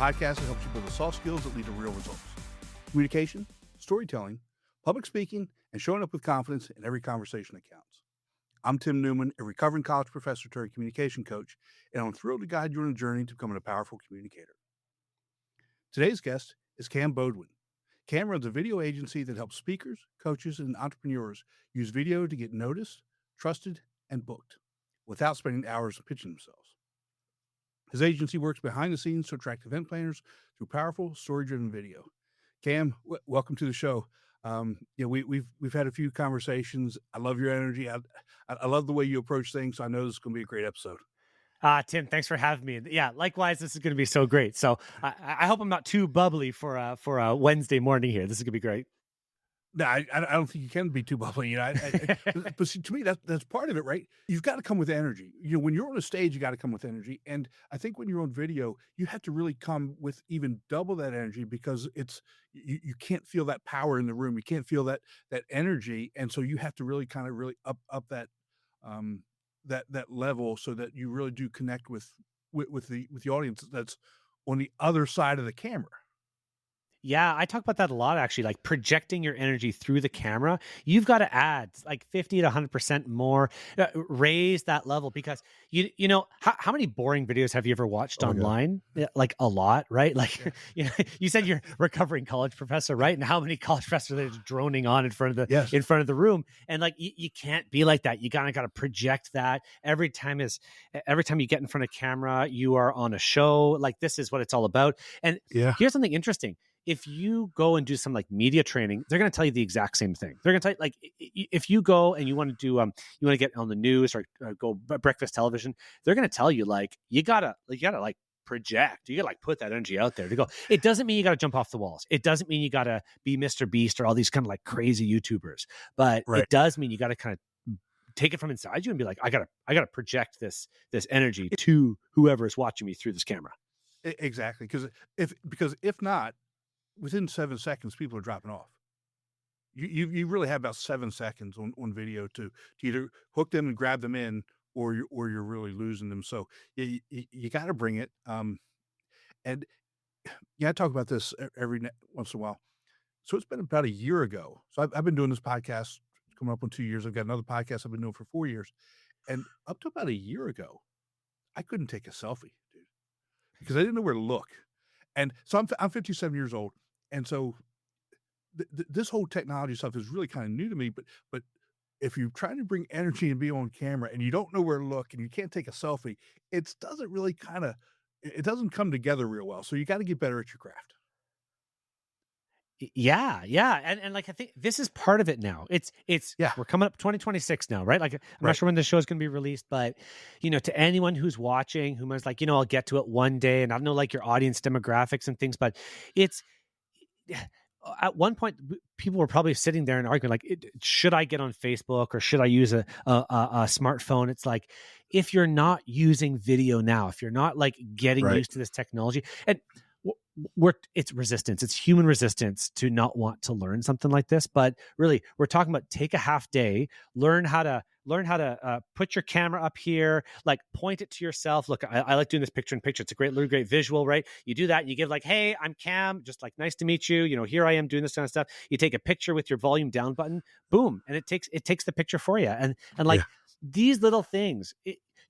podcast that helps you build the soft skills that lead to real results. Communication, storytelling, public speaking, and showing up with confidence in every conversation that counts. I'm Tim Newman, a recovering college professor turned communication coach, and I'm thrilled to guide you on a journey to becoming a powerful communicator. Today's guest is Cam Beaudoin. Cam runs a video agency that helps speakers, coaches, and entrepreneurs use video to get noticed, trusted, and booked without spending hours pitching themselves. His agency works behind the scenes to attract event planners through powerful, story-driven video. Cam, welcome to the show. We've had a few conversations. I love your energy. I love the way you approach things. So I know this is going to be a great episode. Tim, thanks for having me. Yeah, likewise, this is going to be so great. So I hope I'm not too bubbly for a Wednesday morning here. This is going to be great. No, I don't think you can be too bubbly. But see, to me, that's part of it, right? You've got to come with energy. When you're on a stage, you got to come with energy. And I think when you're on video, you have to really come with even double that energy because you can't feel that power in the room. You can't feel that energy, and so you have to really kind of really up that that level so that you really do connect with the audience that's on the other side of the camera. Yeah, I talk about that a lot, actually, like projecting your energy through the camera. You've got to add like 50 to 100% more, raise that level because you know, how many boring videos have you ever watched online? Yeah, like a lot, right? Like, you said you're a recovering college professor, right? And how many college professors are just droning on in front of the room? And like, you can't be like that. You got to project that every time you get in front of camera, you are on a show. Like, this is what it's all about. And here's something interesting. If you go and do some like media training, they're going to tell you the exact same thing. They're going to tell you, like, if you go and you want to do, you want to get on the news or go breakfast television, they're going to tell you like, you gotta like project. You gotta like put that energy out there to go. It doesn't mean you got to jump off the walls. It doesn't mean you got to be Mr. Beast or all these kind of like crazy YouTubers, but it does mean you got to kind of take it from inside you and be like, I gotta project this energy to whoever is watching me through this camera. Exactly. Because if not, within 7 seconds, people are dropping off. You really have about 7 seconds on video to either hook them and grab them in, or you're really losing them. So you got to bring it. And I talk about this every once in a while. So it's been about a year ago. So I've been doing this podcast coming up on 2 years. I've got another podcast I've been doing for 4 years, and up to about a year ago, I couldn't take a selfie, dude, because I didn't know where to look. And so I'm 57 years old. And so this whole technology stuff is really kind of new to me, but if you're trying to bring energy and be on camera and you don't know where to look and you can't take a selfie, it doesn't come together real well. So you got to get better at your craft. Yeah. And like, I think this is part of it now. We're coming up 2026 now, right? Like, I'm not sure when the show is going to be released, but to anyone who's watching, who was like, I'll get to it one day, and I don't know, like your audience demographics and things, but at one point people were probably sitting there and arguing like, should I get on Facebook or should I use a smartphone? It's like, if you're not using video now, if you're not like getting used to this technology, and it's resistance. It's human resistance to not want to learn something like this. But really, we're talking about take a half day, learn how to put your camera up here, like point it to yourself. Look, I like doing this picture in picture. It's a great visual, right? You do that and you give like, hey, I'm Cam, just like, nice to meet you. Here I am doing this kind of stuff. You take a picture with your volume down button, boom. And it takes the picture for you. And like these little things,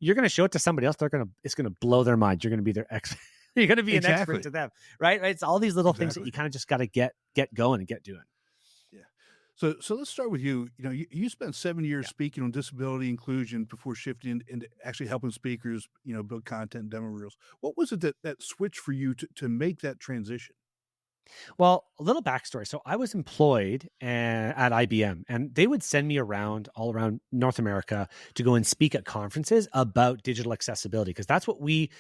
you're going to show it to somebody else. It's going to blow their mind. You're going to be their expert. You're going to be an expert to them, right? It's all these little things that you kind of just got to get going and get doing. Yeah. So let's start with you. You spent 7 years speaking on disability inclusion before shifting into actually helping speakers, build content and demo reels. What was it that switched for you to make that transition? Well, a little backstory. So I was employed at IBM, and they would send me around all around North America to go and speak at conferences about digital accessibility, because that's what we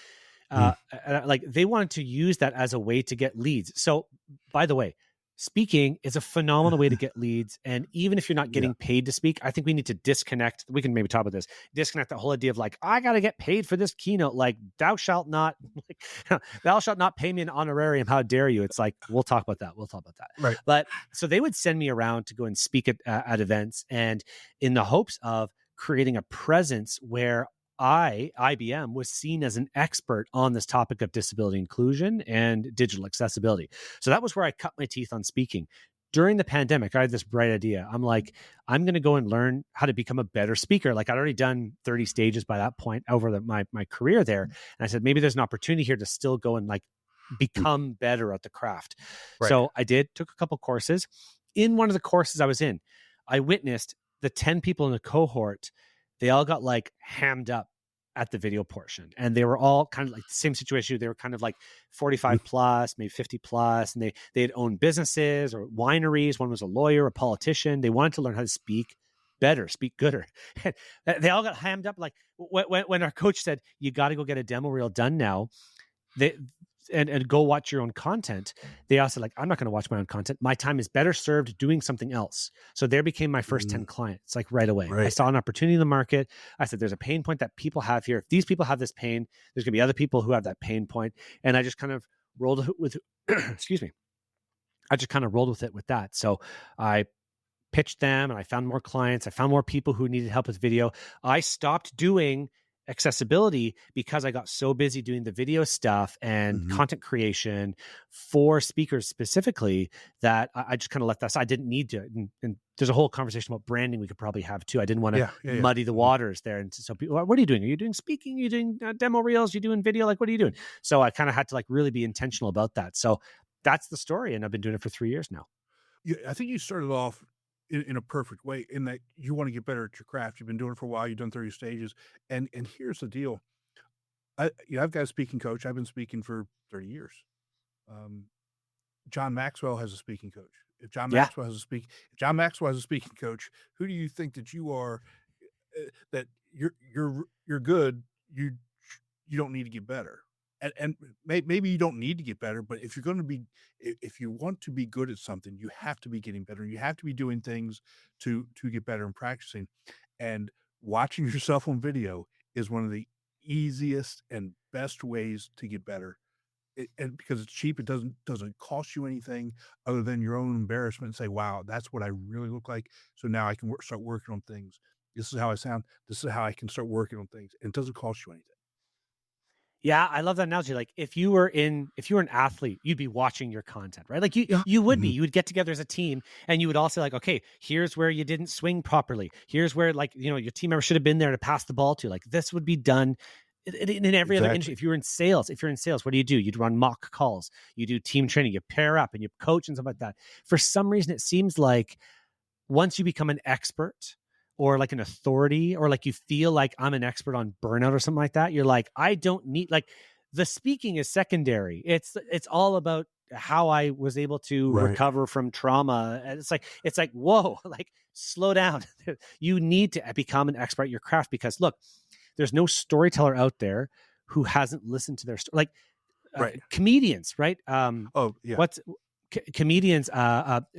like. They wanted to use that as a way to get leads. So, by the way, speaking is a phenomenal way to get leads. And even if you're not getting paid to speak, I think we need to disconnect. We can maybe talk about this. Disconnect the whole idea of like, I got to get paid for this keynote. Like, thou shalt not pay me an honorarium. How dare you? It's like, we'll talk about that. Right. But so they would send me around to go and speak at events, and in the hopes of creating a presence where IBM was seen as an expert on this topic of disability inclusion and digital accessibility. So that was where I cut my teeth on speaking. During the pandemic, I had this bright idea. I'm like, I'm going to go and learn how to become a better speaker. Like I'd already done 30 stages by that point over my career there. And I said, maybe there's an opportunity here to still go and like Mm. become better at the craft. Right. So I took a couple courses. In one of the courses I was in, I witnessed the 10 people in the cohort, they all got like hammed up at the video portion. And they were all kind of like the same situation. They were kind of like 45 Mm. plus, maybe 50 plus, and they had owned businesses or wineries. One was a lawyer, a politician. They wanted to learn how to speak better, speak gooder. And they all got hammed up. Like when our coach said, you got to go get a demo reel done now, they and go watch your own content. They also like, I'm not going to watch my own content. My time is better served doing something else. So there became my first 10 Mm. clients, like right away. I Right. saw an opportunity in the market. I said, there's a pain point that people have here. If these people have this pain, there's gonna be other people who have that pain point. And I just kind of rolled with, excuse me. I just kind of rolled with it with that. So I pitched them and I found more clients. I found more people who needed help with video. I stopped doing accessibility because I got so busy doing the video stuff and Mhm. content creation for speakers specifically that I just kind of left that aside. I didn't need to. And there's a whole conversation about branding we could probably have too. I didn't want to Yeah. Yeah. Yeah. muddy the Mhm. waters there. And so people, what are you doing? Are you doing speaking? Are you doing demo reels? Are you doing video? Like, what are you doing? So I kind of had to like really be intentional about that. So that's the story. And I've been doing it for 3 years now. Yeah, I think you started off in a perfect way in that you want to get better at your craft. You've been doing it for a while. You've done 30 stages, and here's the deal. I've got a speaking coach. I've been speaking for 30 years. Um, John Maxwell has a speaking coach. Yeah. If John Maxwell has a speaking coach, who do you think that you are? That you're good. You don't need to get better. And maybe you don't need to get better, but if you're going to be, if you want to be good at something, you have to be getting better. You have to be doing things to get better and practicing. And watching yourself on video is one of the easiest and best ways to get better. And because it's cheap, it doesn't cost you anything other than your own embarrassment and say, "Wow, that's what I really look like." So now I can start working on things. This is how I sound. This is how I can start working on things. And it doesn't cost you anything. Yeah, I love that analogy. Like if you were an athlete, you'd be watching your content, right? Like Yeah. you would be. Mhm. You would get together as a team and you would all say like, okay, here's where you didn't swing properly. Here's where like, your team member should have been there to pass the ball to. Like this would be done in every other industry. Exactly. If you're in sales, what do? You'd run mock calls, you do team training, you pair up and you coach and stuff like that. For some reason, it seems like once you become an expert or like an authority or like you feel like I'm an expert on burnout or something like that, you're like, I don't need like the speaking is secondary. It's all about how I was able to Right. recover from trauma. And it's like, whoa, like slow down. You need to become an expert at your craft because look, there's no storyteller out there who hasn't listened to their story. Like Right. comedians, right? Oh, yeah. What's comedians?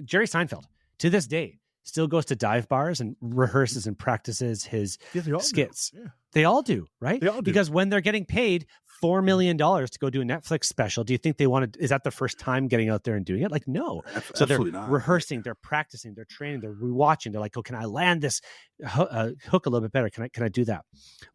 Jerry Seinfeld to this day still goes to dive bars and rehearses and practices his Yeah, they all do. skits. Yeah. They all do, right? They all do. Because when they're getting paid $4 million to go do a Netflix special, do you think they want to? Is that the first time getting out there and doing it? Like, no. So they're Absolutely not. Right. rehearsing, they're practicing, they're training, they're rewatching. They're like, oh, can I land this hook a little bit better? Can I do that?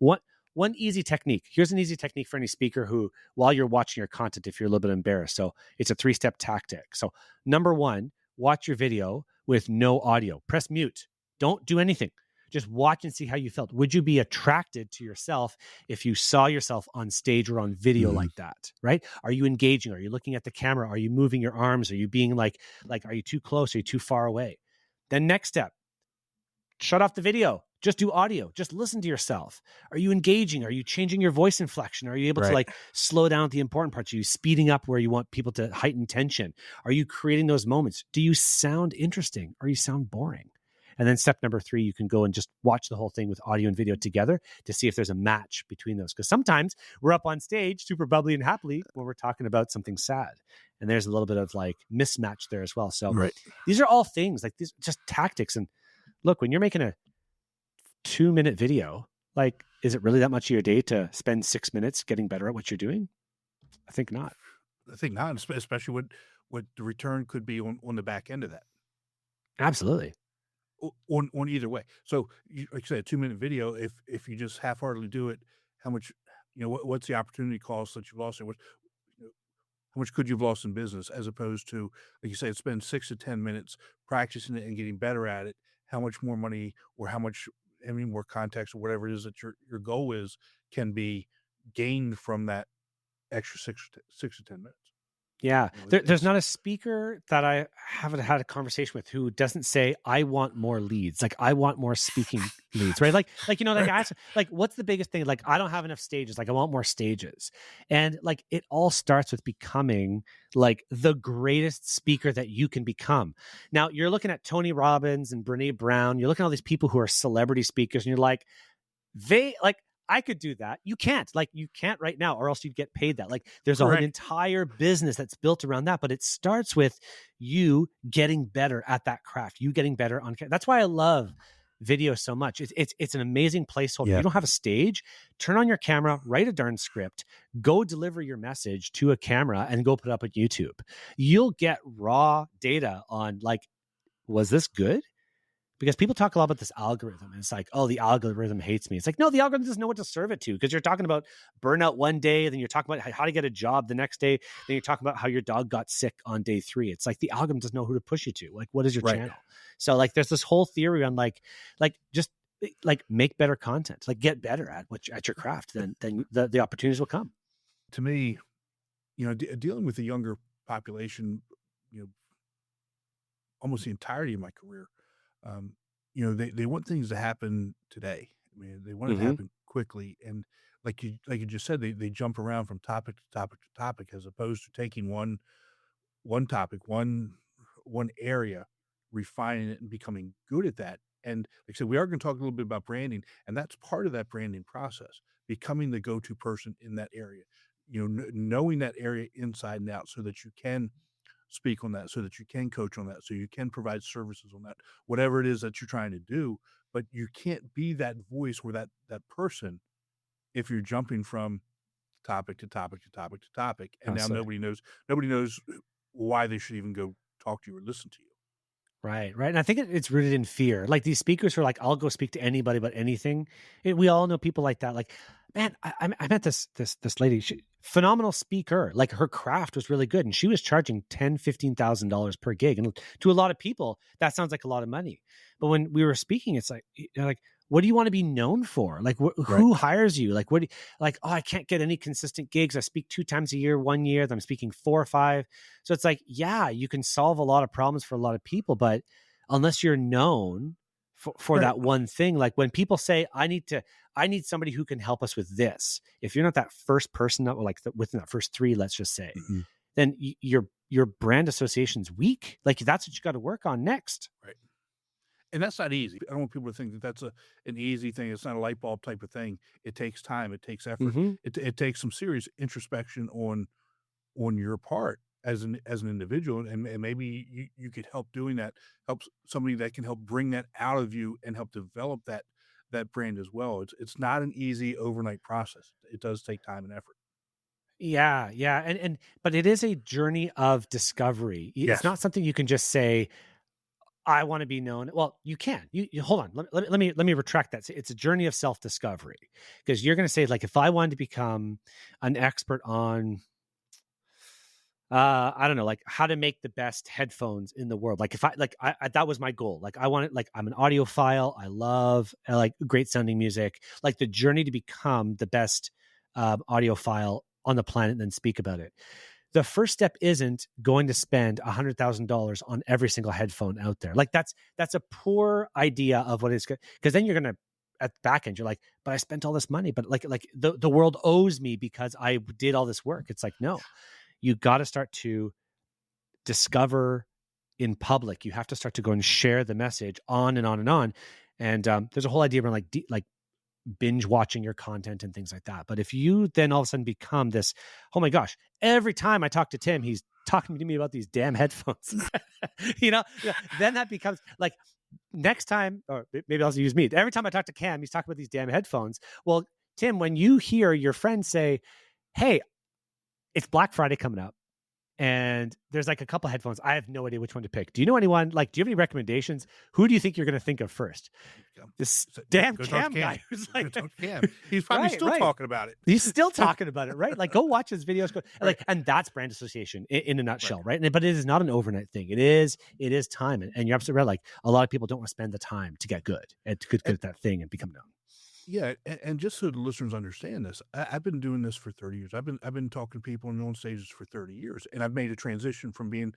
One easy technique. Here's an easy technique for any speaker who, while you're watching your content, if you're a little bit embarrassed. So it's a 3-step tactic. So number one, watch your video with no audio. Press mute. Don't do anything. Just watch and see how you felt. Would you be attracted to yourself if you saw yourself on stage or on video Mhm. like that? Right? Are you engaging? Are you looking at the camera? Are you moving your arms? Are you being like, are you too close? Are you too far away? Then next step, shut off the video. Just do audio. Just listen to yourself. Are you engaging? Are you changing your voice inflection? Are you able to Right. like slow down at the important parts? Are you speeding up where you want people to heighten tension? Are you creating those moments? Do you sound interesting or you sound boring? And then step number 3, you can go and just watch the whole thing with audio and video together to see if there's a match between those. Because sometimes we're up on stage super bubbly and happily when we're talking about something sad. And there's a little bit of like mismatch there as well. So Right. these are all things like these just tactics. And look, when you're making a 2-minute video, like, is it really that much of your day to spend 6 minutes getting better at what you're doing? I think not. I think not, especially what the return could be on the back end of that. Absolutely. on either way. So, like I said, a 2-minute video, if you just half-heartedly do it, how much, what's the opportunity cost that you've lost, and you know, how much could you have lost in business, as opposed to, like you said, spend 6 to 10 minutes practicing it and getting better at it. How much more money, or how many more context, or whatever it is that your goal is, can be gained from that extra 6 to 10 minutes. Yeah. There's It's not a speaker that I haven't had a conversation with who doesn't say, I want more leads. Like, I want more speaking leads, right? Like I asked, like, what's the biggest thing? Like, I don't have enough stages. Like, I want more stages. And like, it all starts with becoming like the greatest speaker that you can become. Now, you're looking at Tony Robbins and Brene Brown. You're looking at all these people who are celebrity speakers, and you're like, they like, I could do that. You can't. Like, you can't right now, or else you'd get paid that. Like, there's an correct. entire business that's built around that, but it starts with you getting better at that craft. You getting better on. That's why I love video so much. It's an amazing placeholder. If Yeah. you don't have a stage, turn on your camera, write a darn script, go deliver your message to a camera, and go put it up on YouTube. You'll get raw data on, like, was this good? Because people talk a lot about this algorithm, and it's like, oh, the algorithm hates me. It's like, no, the algorithm doesn't know what to serve it to, because you're talking about burnout one day, then you're talking about how to get a job the next day, then you're talking about how your dog got sick on day 3. It's like the algorithm doesn't know who to push you to. Like, what is your Right. channel? So like, there's this whole theory on like just like make better content, like get better at your craft, then the opportunities will come. To me, dealing with the younger population, you know, almost the entirety of my career, they want things to happen today. I mean, they want it to Mm-hmm. happen quickly, and like you just said, they jump around from topic to topic to topic, as opposed to taking one topic, one area, refining it and becoming good at that. And like I said, we are going to talk a little bit about branding, and that's part of that branding process, becoming the go-to person in that area. Knowing that area inside and out, so that you can speak on that, so that you can coach on that, so you can provide services on that, whatever it is that you're trying to do. But you can't be that voice, or that person, if you're jumping from topic to topic to topic to topic, and now Absolutely. nobody knows why they should even go talk to you or listen to you. Right, right. And I think it's rooted in fear. Like these speakers who are like, I'll go speak to anybody about anything. We all know people like that. Like, man, I met this lady, phenomenal speaker. Like, her craft was really good, and she was charging $10,000-$15,000 per gig. And to a lot of people, that sounds like a lot of money. But when we were speaking, it's like, what do you want to be known for? Like, Right. who hires you? Like, like, oh, I can't get any consistent gigs. I speak 2 times a year, 1 year, then I'm speaking 4 or 5. So it's like, yeah, you can solve a lot of problems for a lot of people, but unless you're known for Right. that one thing, like when people say, I need somebody who can help us with this. If you're not that first person that, like, within that first 3, let's just say, Mhm. then your brand association's weak. Like, that's what you got to work on next. Right. And that's not easy. I don't want people to think that that's an easy thing. It's not a light bulb type of thing. It takes time. It takes effort. Mm-hmm. It takes some serious introspection on your part as an individual, and maybe you could help doing that, helps somebody that can help bring that out of you and help develop that brand as well. It's not an easy overnight process. It does take time and effort. Yeah, yeah, and but it is a journey of discovery. It's Yes. not something you can just say, I want to be known. Well, you can. You hold on. Let me retract that. It's a journey of self discovery, because you're going to say, like, if I wanted to become an expert on, I don't know, like how to make the best headphones in the world. Like, if I that was my goal. Like, I wanted, like, I'm an audiophile. I like great sounding music. Like, the journey to become the best audiophile on the planet, and then speak about it. The first step isn't going to spend $100,000 on every single headphone out there. Like, that's a poor idea of what is good, because then you're gonna, at the back end, you're like, but I spent all this money, but like the world owes me because I did all this work. It's like, no, you got to start to discover in public. You have to start to go and share the message on and on and on. And there's a whole idea around like binge watching your content and things like that. But if you then all of a sudden become this, oh my gosh, every time I talk to Tim, he's talking to me about these damn headphones, then that becomes like, next time, or maybe I'll use me. Every time I talk to Cam, he's talking about these damn headphones. Well, Tim, when you hear your friends say, hey, it's Black Friday coming up, and there's like a couple headphones. I have no idea which one to pick. Do you know anyone? Like, do you have any recommendations? Who do you think you're going to think of first? This So, damn go talk to Cam Cam. guy who's Go like, talk to Cam. He's probably still right. talking about it. He's still talking about it, right? Like, go watch his videos. Go, Right. like, and that's brand association in a nutshell, right? But it is not an overnight thing. It is time, and you're absolutely right. Like, a lot of people don't want to spend the time to get good at that thing and become known. Yeah, and just so the listeners understand this, I've been doing this for 30 years. I've been talking to people and on stages for 30 years, and I've made a transition from being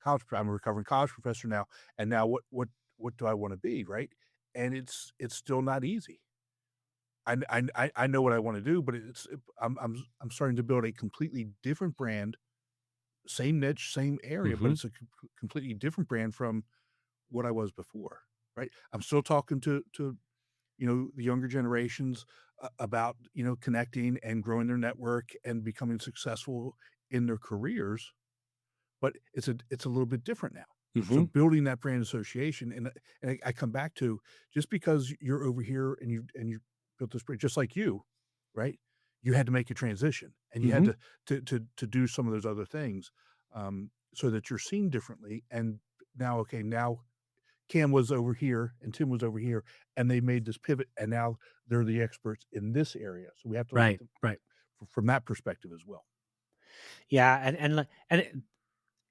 I'm a recovering college professor now, and now what do I want to be, right? And it's still not easy. I know what I want to do, but I'm starting to build a completely different brand, same niche, same area, but Mm-hmm. it's a completely different brand from what I was before, right? I'm still talking to the younger generations about connecting and growing their network and becoming successful in their careers, but it's a little bit different now. So Mm-hmm. building that brand association, and I come back to, just because you're over here and you built this brand just like you, right? You had to make a transition, and you had Mm-hmm. to do some of those other things, so that you're seen differently. And now Cam was over here and Tim was over here, and they made this pivot, and now they're the experts in this area. So we have to look at Right. them Right. from that perspective as well. Yeah,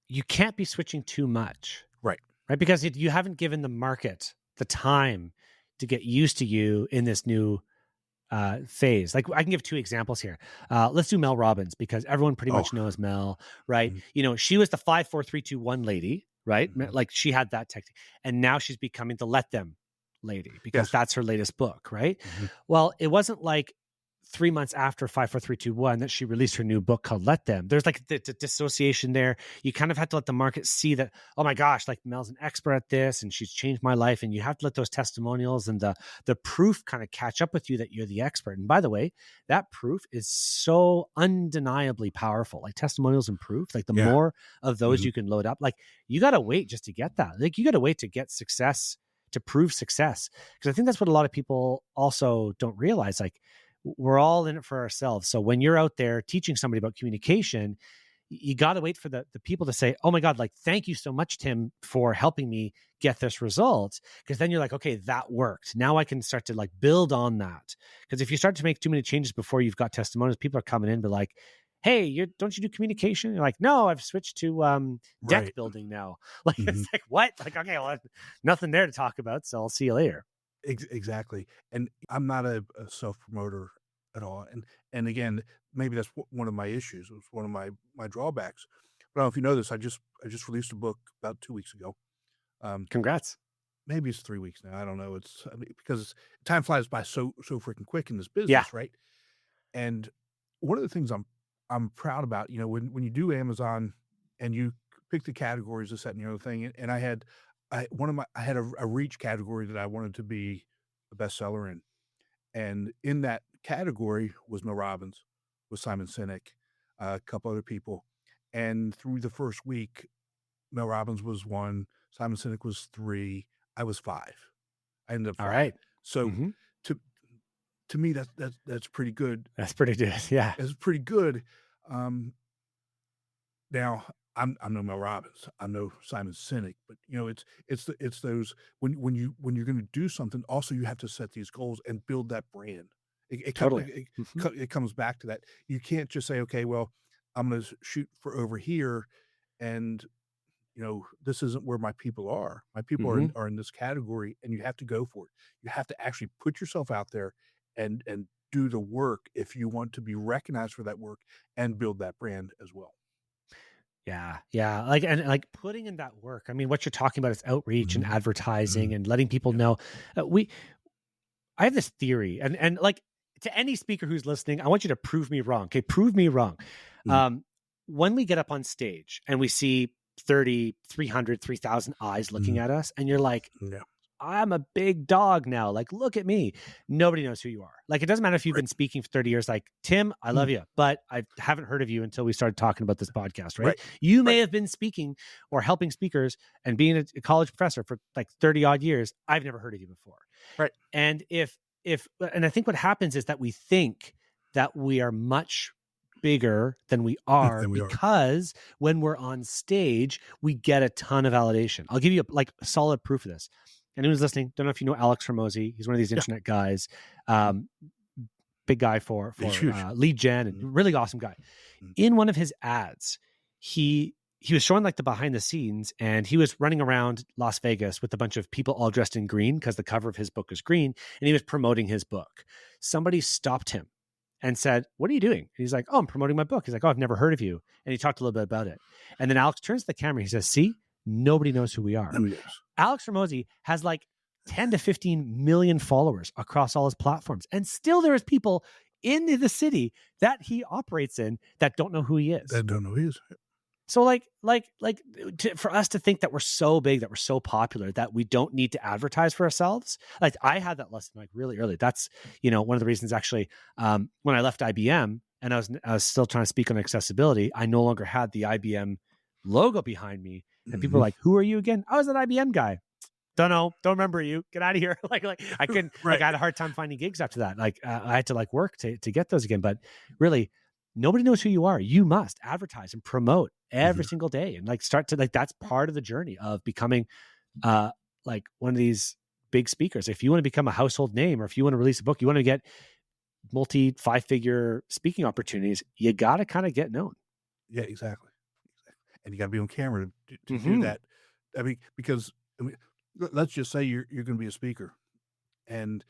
you can't be switching too much, Right. right? Because you haven't given the market the time to get used to you in this new phase. Like, I can give two examples here. Let's do Mel Robbins, because everyone pretty Oh, much knows Mel, right? mhm, She was the 5, 4, 3, 2, 1 lady, right? mhm. Like, she had that technique, and now she's becoming the Let Them lady, because Yes. that's her latest book, right? Mhm. Well, it wasn't like 3 months after 5, 4, 3, 2, 1 that she released her new book called Let Them. There's like the dissociation there. You kind of have to let the market see that, oh my gosh, like, Mel's an expert at this and she's changed my life. And you have to let those testimonials and the proof kind of catch up with you that you're the expert. And by the way, that proof is so undeniably powerful. Like, testimonials and proof, like, the Yeah. more of those Mhm. you can load up, like, you got to wait just to get that. Like, you got to wait to get success, to prove success. Because I think that's what a lot of people also don't realize. Like, we're all in it for ourselves. So when you're out there teaching somebody about communication, you got to wait for the people to say, oh my God, like, thank you so much, Tim, for helping me get this result. Because then you're like, okay, that worked. Now I can start to, like, build on that. Because if you start to make too many changes before you've got testimonials, people are coming in, but like, hey, don't you do communication? You're like, no, I've switched to deck Right. building now. Like, it's Mhm. like, what? Like, okay, well, nothing there to talk about. So I'll see you later. Exactly. And I'm not a self-promoter at all, and again, maybe that's one of my issues. It was one of my drawbacks. But I don't know if you know this, I just released a book about 2 weeks ago. Um, Congrats. Maybe it's 3 weeks now, I don't know. I mean, because time flies by so freaking quick in this Yeah. business, right? And one of the things I'm proud about, when you do Amazon and you pick the categories, this, that, and the other thing, and I had a reach category that I wanted to be a bestseller in, and in that category was Mel Robbins, was Simon Sinek, a couple other people, and through the first week, Mel Robbins was 1, Simon Sinek was 3, I was 5. I ended up All 5. right. So Mm-hmm. to to me, that's pretty good. That's pretty good. Yeah. It's pretty good. Um, Now I'm no Mel Robbins, I'm no Simon Sinek, but, it's those, when you're gonna do something, also you have to set these goals and build that brand. Totally. Mhm. It comes back to that. You can't just say, "Okay, well, I'm gonna shoot for over here, and, this isn't where my people are. My people Mhm. are in this category," and you have to go for it. You have to actually put yourself out there and do the work if you want to be recognized for that work and build that brand as well. Yeah. Yeah. Like, and like, putting in that work. I mean, what you're talking about is outreach and Mhm. advertising Mhm. and letting people Yeah. know. I have this theory, and like, to any speaker who's listening, I want you to prove me wrong. Okay, prove me wrong. Mhm. When we get up on stage and we see 30, 300, 3,000 eyes looking Mhm. at us, and you're like, Yeah. I'm a big dog now. Like, look at me. Nobody knows who you are. Like, it doesn't matter if you've Right. been speaking for 30 years. Like, Tim, I Mm. love you, but I haven't heard of you until we started talking about this podcast, right? Right. You may Right. have been speaking or helping speakers and being a college professor for like 30 odd years. I've never heard of you before. Right. And and I think what happens is that we think that we are much bigger than we are Than we are. because when we're on stage, we get a ton of validation. I'll give you like solid proof of this. Anyone who's listening, don't know if you know Alex Hormozy. He's one of these internet guys, big guy for lead gen, and really awesome guy. In one of his ads, he was showing like the behind the scenes, and he was running around Las Vegas with a bunch of people all dressed in green because the cover of his book is green, and he was promoting his book. Somebody stopped him and said, "What are you doing?" And he's like, "Oh, I'm promoting my book." He's like, "Oh, I've never heard of you." And he talked a little bit about it. And then Alex turns to the camera. He says, "See, nobody knows who we are." Alex Hormozy has like 10 to 15 million followers across all his platforms. And still there is people in the city that he operates in that don't know who he is. That don't know who he is. So for us to think that we're so big, that we're so popular, that we don't need to advertise for ourselves. Like I had that lesson like really early. That's, one of the reasons actually, when I left IBM and I was still trying to speak on accessibility, I no longer had the IBM logo behind me. And people were like, "Who are you again?" "I was an IBM guy." "Don't know. Don't remember you. Get out of here." like I couldn't, I had a hard time finding gigs after that. I had to work to get those again. But really, nobody knows who you are. You must advertise and promote every single day, and start to that's part of the journey of becoming one of these big speakers. If you want to become a household name, or if you want to release a book, you want to get multi 5-figure speaking opportunities, you got to kind of get known. Yeah, exactly. And you got to be on camera to do that. I mean, because let's just say you're going to be a speaker, and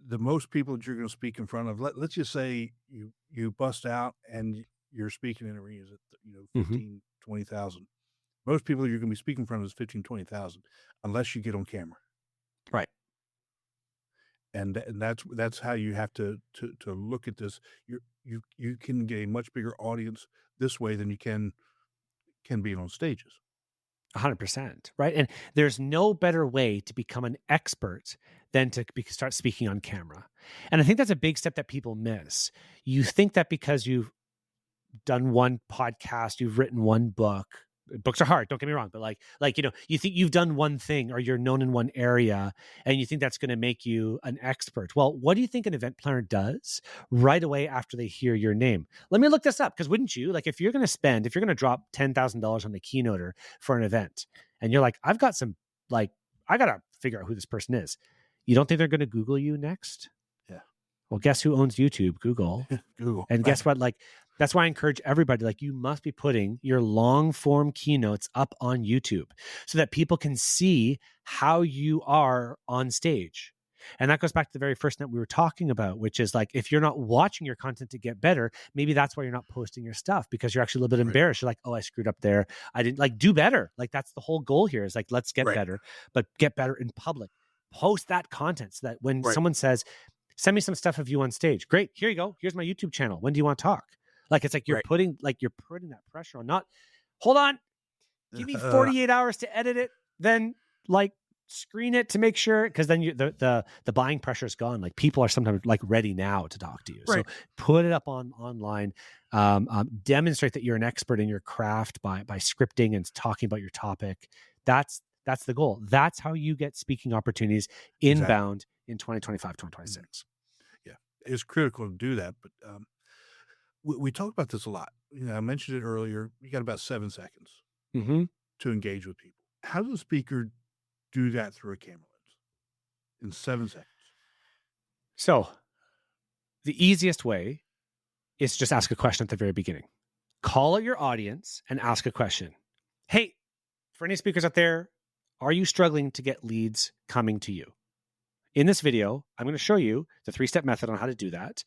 the most people that you're going to speak in front of, let's just say you bust out and you're speaking in arenas at 15, 20,000. Most people you're going to be speaking in front of is 15, 20,000, unless you get on camera. Right. And that's how you have to look at this. You can get a much bigger audience this way than you can being on stages. 100%. Right. And there's no better way to become an expert than to start speaking on camera. And I think that's a big step that people miss. You think that because you've done one podcast, you've written one book. Books are hard, don't get me wrong, but you think you've done one thing, or you're known in one area, and you think that's going to make you an expert. Well, what do you think an event planner does right away after they hear your name? Let me look this up, because wouldn't you? If you're going to drop $10,000 on the Keynoter for an event, and you're like, I got to figure out who this person is. You don't think they're going to Google you next? Yeah. Well, guess who owns YouTube? Google. Google. And guess what? That's why I encourage everybody, you must be putting your long form keynotes up on YouTube so that people can see how you are on stage. And that goes back to the very first net we were talking about, which is if you're not watching your content to get better, maybe that's why you're not posting your stuff, because you're actually a little bit embarrassed. You're like, "Oh, I screwed up there. I didn't do better." That's the whole goal here is let's get better, but get better in public. Post that content so that when someone says, "Send me some stuff of you on stage." Great. Here you go. Here's my YouTube channel. When do you want to talk? You're putting that pressure on, not, "Hold on, give me 48 hours to edit it, then screen it to make sure," because then the buying pressure is gone. People are sometimes ready now to talk to you. So put it up online, demonstrate that you're an expert in your craft by scripting and talking about your topic. That's the goal. That's how you get speaking opportunities inbound in 2025, 2026. Yeah, it's critical to do that, but we talk about this a lot. I mentioned it earlier. You got about 7 seconds to engage with people. How does a speaker do that through a camera lens in 7 seconds? So the easiest way is just ask a question at the very beginning. Call out your audience and ask a question. Hey, for any speakers out there, are you struggling to get leads coming to you? In this video, I'm going to show you the 3-step method on how to do that.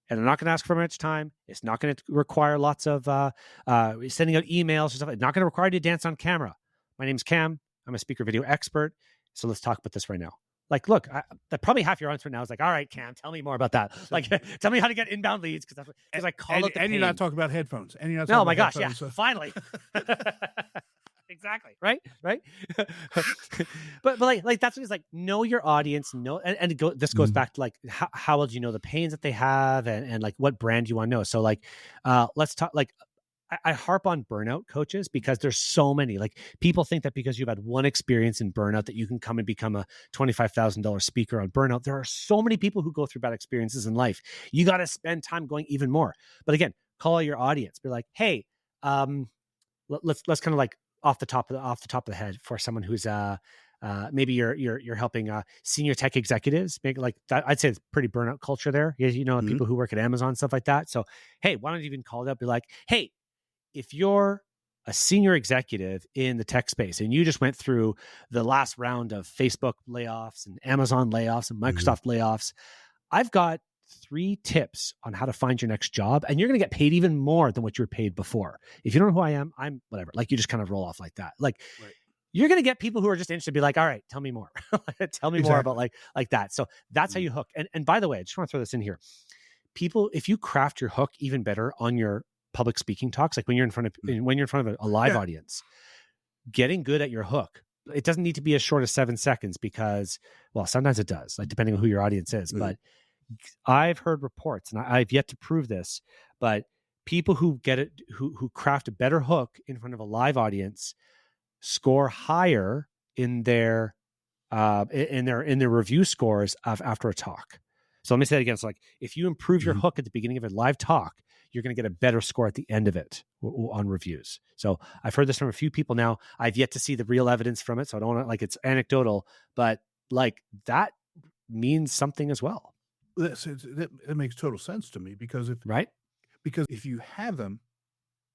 And I'm not going to ask for much time. It's not going to require lots of sending out emails or stuff. It's not going to require you to dance on camera. My name's Cam. I'm a speaker video expert. So let's talk about this right now. Look, probably half your audience right now is all right, Cam, tell me more about that. Tell me how to get inbound leads, because I call it the pain. And you're not talking about headphones. And you're not. Oh my gosh, yeah, so. Finally. Exactly. Right. but that's what it's know your audience, this goes back to how well do you know the pains that they have, and what brand you want to know. So let's talk. I harp on burnout coaches, because there's so many. People think that because you've had one experience in burnout that you can come and become a $25,000 speaker on burnout. There are so many people who go through bad experiences in life. You got to spend time going even more. But again, call your audience, be like, hey, um, let's kind of like off the top of the head for someone who's maybe you're helping senior tech executives make like that. I'd say it's pretty burnout culture there. You know, Mhm. people who work at Amazon, stuff like that. So hey, why don't you even call it up? Be like, hey, if you're a senior executive in the tech space and you just went through the last round of Facebook layoffs and Amazon layoffs and Mhm. Microsoft layoffs, I've got 3 tips on how to find your next job, and you're going to get paid even more than what you were paid before. If you don't know who I am, I'm whatever. Like you just kind of roll off like that. Like Right. you're going to get people who are just interested to be like, all right, tell me more. Tell me more about Exactly. like that. So that's how Mhm. you hook. And by the way, I just want to throw this in here. People, if you craft your hook even better on your public speaking talks, like when you're in front of Mm. when you're in front of a live Yeah. audience, getting good at your hook. It doesn't need to be as short as 7 seconds because, well, sometimes it does, like depending on who your audience is. Mhm. But I've heard reports, and I've yet to prove this, but people who get it, who craft a better hook in front of a live audience, score higher in their in their review scores of after a talk. So let me say it again. So like if you improve your Mhm. hook at the beginning of a live talk, you're going to get a better score at the end of it on reviews. So I've heard this from a few people now. I've yet to see the real evidence from it, so I don't want to like it's anecdotal, but like that means something as well, That makes total sense to me right? because if you have them,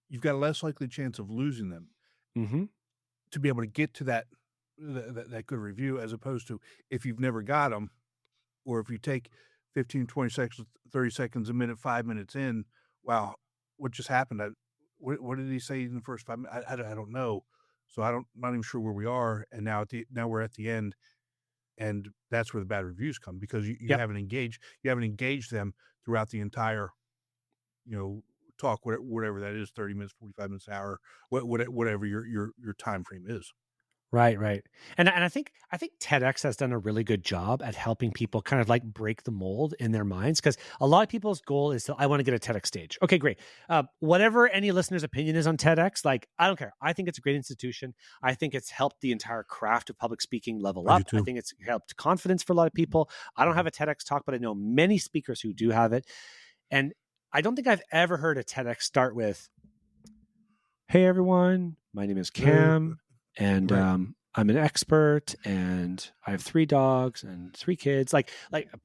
you've got a less likely chance of losing them Mm-hmm. to be able to get to that good review as opposed to if you've never got them or if you take 15, 20 seconds, 30 seconds, a minute, 5 minutes in, wow, what just happened? What did he say in the first 5 minutes? I don't know. So not even sure where we are. And now we're at the end, and that's where the bad reviews come because Yep. you haven't engaged them throughout the entire, you know, talk, whatever that is, 30 minutes, 45 minutes, an hour, whatever your time frame is. Right, right. And I think TEDx has done a really good job at helping people kind of like break the mold in their minds because a lot of people's goal is to I want to get a TEDx stage. Okay, great. Whatever any listener's opinion is on TEDx, like I don't care. I think it's a great institution. I think it's helped the entire craft of public speaking level I do up. I too. think it's helped confidence for a lot of people. I don't Mhm. have a TEDx talk, but I know many speakers who do have it. And I don't think I've ever heard a TEDx start with hey everyone, my name is Uh, Cam, and right. I'm an expert, and I have 3 dogs and 3 kids. Like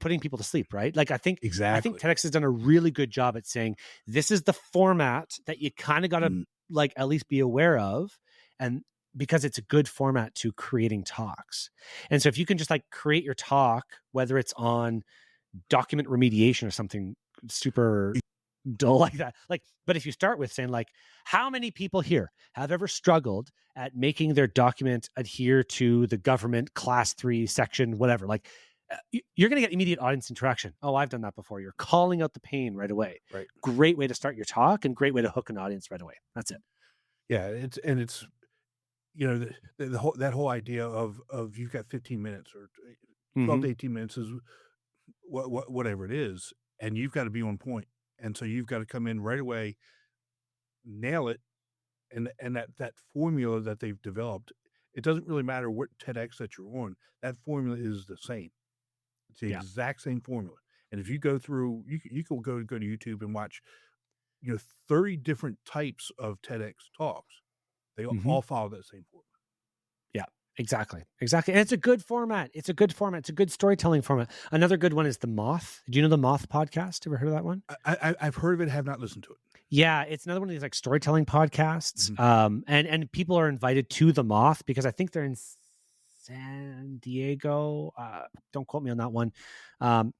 putting people to sleep, right? Like I think Exactly. TEDx has done a really good job at saying this is the format that you kind of got to Mm. like at least be aware of, and because it's a good format to creating talks. And so if you can just like create your talk, whether it's on document remediation or something super dull like that. Like, but if you start with saying like, how many people here have ever struggled at making their document adhere to the government class 3 section, whatever, like you're going to get immediate audience interaction. Oh, I've done that before. You're calling out the pain right away. Right. Great way to start your talk and great way to hook an audience right away. That's it. Yeah, it's you know, the whole that whole idea of you've got 15 minutes or 12 Mm-hmm. to 18 minutes is whatever it is, and you've got to be on point. And so you've got to come in right away, nail it, and that formula that they've developed, it doesn't really matter what TEDx that you're on, that formula is the same. It's the Yeah. exact same formula. And if you go through, you can go to YouTube and watch, 30 different types of TEDx talks. They Mm-hmm. all follow that same formula. Yeah, exactly. Exactly. And it's a good format. It's a good format. It's a good storytelling format. Another good one is The Moth. Do you know The Moth podcast? Ever heard of that one? I've heard of it, have not listened to it. Yeah, it's another one of these like storytelling podcasts. Mhm. And people are invited to the Moth because I think they're in San Diego. Don't quote me on that one. Um,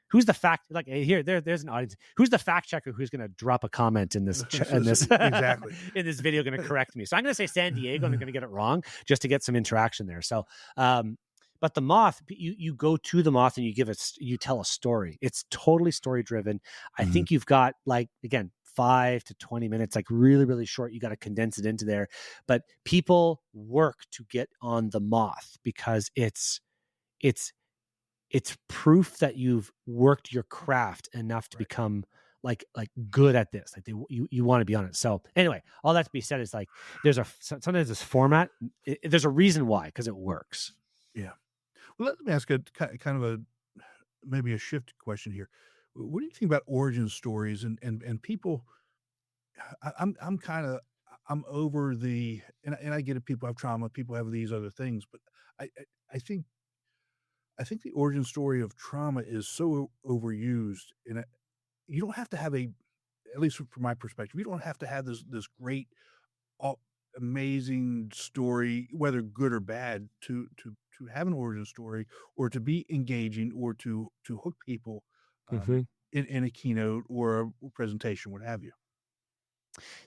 who's the fact like here there's an audience. Who's the fact checker who's going to drop a comment in this in this Exactly. in this video going to correct me? So I'm going to say San Diego and they're going to get it wrong just to get some interaction there. So um but the Moth, you go to the Moth and you tell a story. It's totally story driven. I Mhm. think you've got like again 5 to 20 minutes, like really, really short. You got to condense it into there. But people work to get on the Moth because it's it's proof that you've worked your craft enough to Right. become like good at this. Like you want to be on it. So anyway, all that to be said is like there's sometimes this format. There's a reason why because it works. Yeah. Well, let me ask a kind of a maybe a shift question here. What do you think about origin stories and people? I'm kind of I'm over the and I get it. People have trauma. People have these other things, but I I, I think I think the origin story of trauma is so overused, and you don't have to have a at least from my perspective, you don't have to have this great, a amazing story, whether good or bad, to have an origin story or to be engaging or to hook people, Mhm. in a keynote or a presentation, what have you.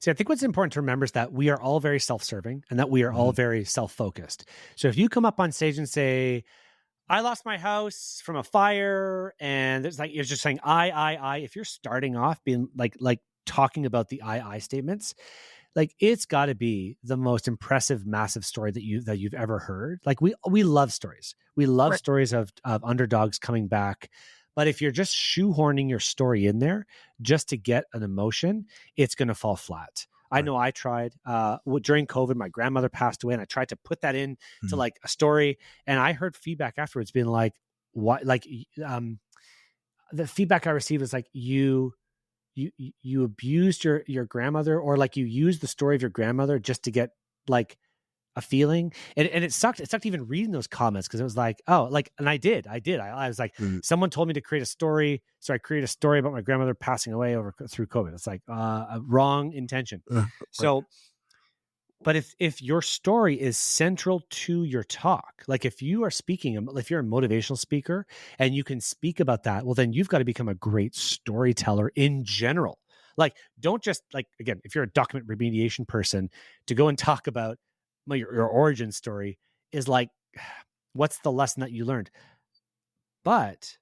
See, I think what's important to remember is that we are all very self-serving and that we are all Mhm. very self-focused. So if you come up on stage and say, I lost my house from a fire, and it's like you're just saying I. If you're starting off being like talking about the I statements, like it's got to be the most impressive, massive story that you've ever heard. Like we love stories. We love Right. stories of underdogs coming back. But if you're just shoehorning your story in there just to get an emotion, it's going to fall flat. I Right. know I tried during COVID. My grandmother passed away, and I tried to put that in to Mhm. like a story, and I heard feedback afterwards being like, "What?" Like, the feedback I received was like, "You abused your grandmother, or like you used the story of your grandmother just to get like a feeling." And it sucked. It sucked even reading those comments because it was like, oh, like, and I did. I was like, Mhm. someone told me to create a story, so I created a story about my grandmother passing away through COVID. It's like a wrong intention. Right. So but if your story is central to your talk, like if you are speaking, if you're a motivational speaker and you can speak about that, well, then you've got to become a great storyteller in general. Like, don't just like, again, if you're a document remediation person, to go and talk about your origin story is like, what's the lesson that you learned? But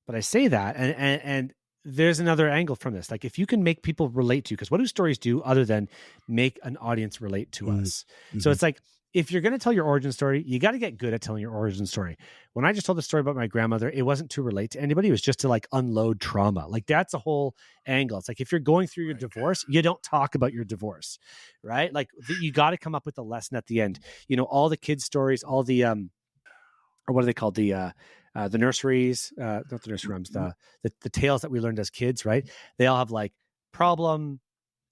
but I say that, and there's another angle from this. Like if you can make people relate to you, because what do stories do other than make an audience relate to Mhm. us? So Mhm. it's like if you're going to tell your origin story, you got to get good at telling your origin story. When I just told the story about my grandmother, it wasn't to relate to anybody. It was just to like unload trauma. Like that's a whole angle. It's like if you're going through your Right. divorce, you don't talk about your divorce, right? Like you got to come up with a lesson at the end. You know, all the kids' stories, all the or what are they called? The nurseries, not the nursery rhymes, Mhm. the tales that we learned as kids, right? They all have like problem,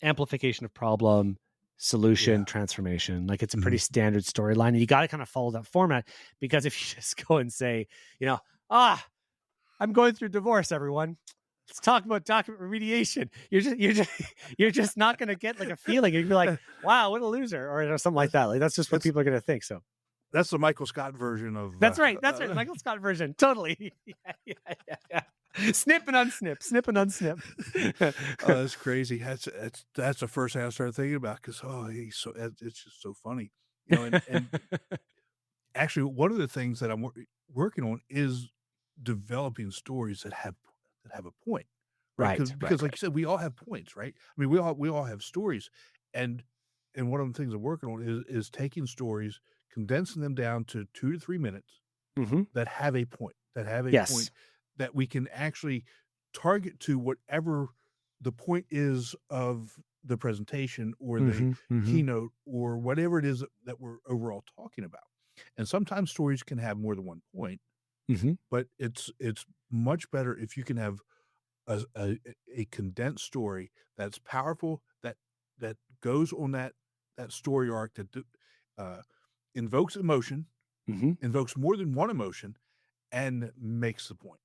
amplification of problem, Yeah. solution, transformation. Like it's a pretty Mhm. standard storyline. And you got to kind of follow that format because if you just go and say, you know, ah, I'm going through divorce, everyone. Let's talk about document remediation. You're just you're just not gonna get like a feeling. You're gonna be like, wow, what a loser, or something like That's that. Like that's just what that's people are gonna think. So that's the Michael Scott version of, that's right. That's right. Michael Scott version. Totally. Yeah. Snip and unsnip. Snip and unsnip. oh, that's crazy. That's the first thing I started thinking about because he's so it's just so funny, and actually, one of the things that I'm working on is developing stories that have a point, right? Right. Because Right. like you Right. said, we all have points, right? I mean, we all have stories, and one of the things I'm working on is taking stories, condensing them down to 2 to 3 minutes Hmm. that have a Yes. point that we can actually target to whatever the point is of the presentation or the Hmm. Hmm. keynote or whatever it is that we're overall talking about. And sometimes stories can have more than one point, Hmm. but it's much better if you can have a condensed story that's powerful, that goes on that story arc uh, invokes emotion, Hmm. invokes more than one emotion, and makes the point.